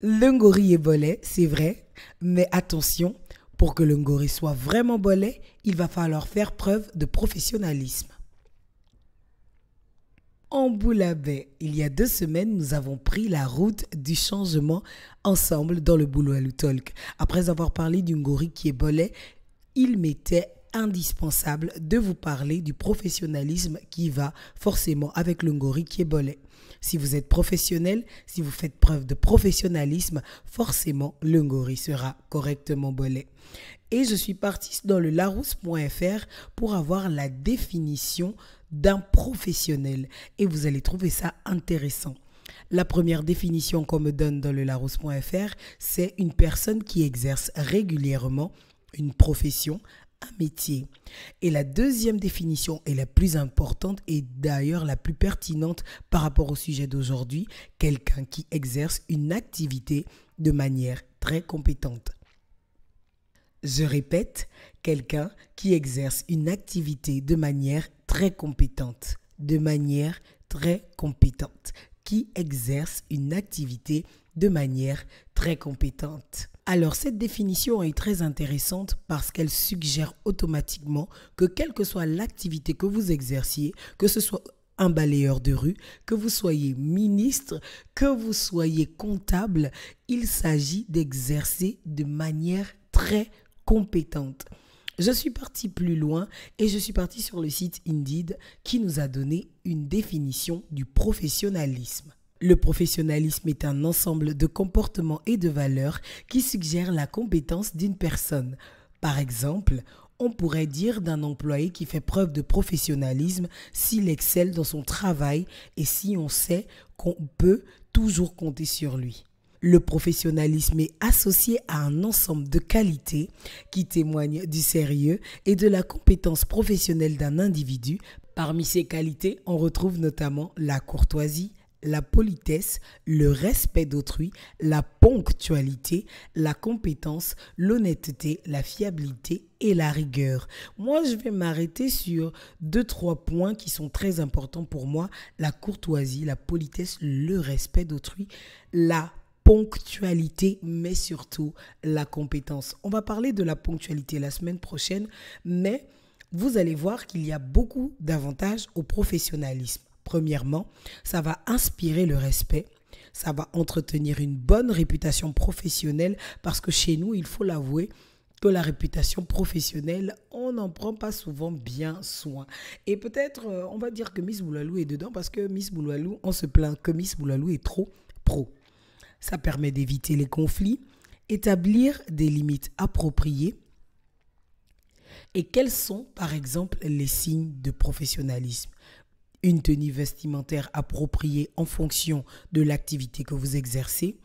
Le ngori est bolé, c'est vrai, mais attention, pour que le ngori soit vraiment bolé, il va falloir faire preuve de professionnalisme. En Boulabé, il y a 2 semaines, nous avons pris la route du changement ensemble dans le Bouloualou Talk. Après avoir parlé du ngori qui est bolé, il m'était indispensable de vous parler du professionnalisme qui va forcément avec le ngori qui est bolé. Si vous êtes professionnel, si vous faites preuve de professionnalisme, forcément le ngori sera correctement bolé. Et je suis partie dans le larousse.fr pour avoir la définition d'un professionnel. Et vous allez trouver ça intéressant. La première définition qu'on me donne dans le larousse.fr, c'est une personne qui exerce régulièrement une profession, un métier. Et la deuxième définition est la plus importante et d'ailleurs la plus pertinente par rapport au sujet d'aujourd'hui, quelqu'un qui exerce une activité de manière très compétente. Je répète, quelqu'un qui exerce une activité de manière très compétente. De manière très compétente. Qui exerce une activité de manière très compétente. Alors cette définition est très intéressante parce qu'elle suggère automatiquement que quelle que soit l'activité que vous exerciez, que ce soit un balayeur de rue, que vous soyez ministre, que vous soyez comptable, il s'agit d'exercer de manière très compétente. Je suis partie plus loin et je suis partie sur le site Indeed qui nous a donné une définition du professionnalisme. Le professionnalisme est un ensemble de comportements et de valeurs qui suggèrent la compétence d'une personne. Par exemple, on pourrait dire d'un employé qui fait preuve de professionnalisme s'il excelle dans son travail et si on sait qu'on peut toujours compter sur lui. Le professionnalisme est associé à un ensemble de qualités qui témoignent du sérieux et de la compétence professionnelle d'un individu. Parmi ces qualités, on retrouve notamment la courtoisie, la politesse, le respect d'autrui, la ponctualité, la compétence, l'honnêteté, la fiabilité et la rigueur. Moi, je vais m'arrêter sur 2-3 points qui sont très importants pour moi. La courtoisie, la politesse, le respect d'autrui, la ponctualité, mais surtout la compétence. On va parler de la ponctualité la semaine prochaine, mais vous allez voir qu'il y a beaucoup d'avantages au professionnalisme. Premièrement, ça va inspirer le respect, ça va entretenir une bonne réputation professionnelle parce que chez nous, il faut l'avouer, que la réputation professionnelle, on n'en prend pas souvent bien soin. Et peut-être, on va dire que Miss Boulalou est dedans parce que Miss Boulalou, on se plaint que Miss Boulalou est trop pro. Ça permet d'éviter les conflits, établir des limites appropriées. Et quels sont, par exemple, les signes de professionnalisme ? Une tenue vestimentaire appropriée en fonction de l'activité que vous exercez,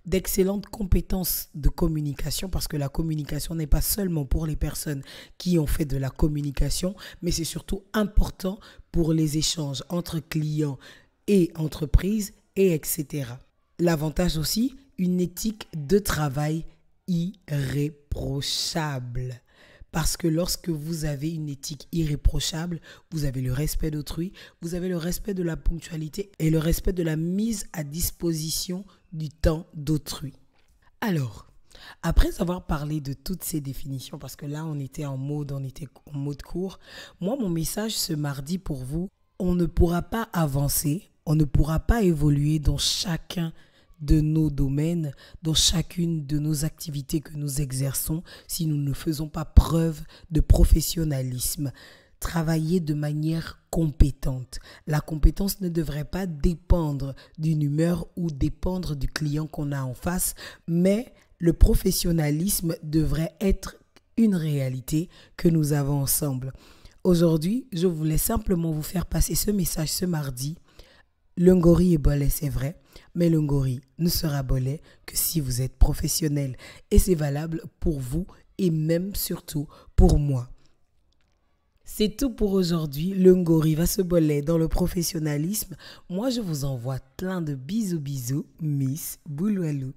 d'excellentes compétences de communication, parce que la communication n'est pas seulement pour les personnes qui ont fait de la communication, mais c'est surtout important pour les échanges entre clients et entreprises, et etc. L'avantage aussi, une éthique de travail irréprochable. Parce que lorsque vous avez une éthique irréprochable, vous avez le respect d'autrui, vous avez le respect de la ponctualité et le respect de la mise à disposition du temps d'autrui. Alors, après avoir parlé de toutes ces définitions, parce que là on était en mode court, moi mon message ce mardi pour vous, on ne pourra pas avancer, on ne pourra pas évoluer dans chacun de nos domaines, dans chacune de nos activités que nous exerçons, si nous ne faisons pas preuve de professionnalisme. Travailler de manière compétente. La compétence ne devrait pas dépendre d'une humeur ou dépendre du client qu'on a en face, mais le professionnalisme devrait être une réalité que nous avons ensemble. Aujourd'hui, je voulais simplement vous faire passer ce message ce mardi. Le ngori est bolé, c'est vrai, mais le ngori ne sera bolé que si vous êtes professionnel. Et c'est valable pour vous et même surtout pour moi. C'est tout pour aujourd'hui. Le ngori va se boler dans le professionnalisme. Moi, je vous envoie plein de bisous, Miss Bouloualou.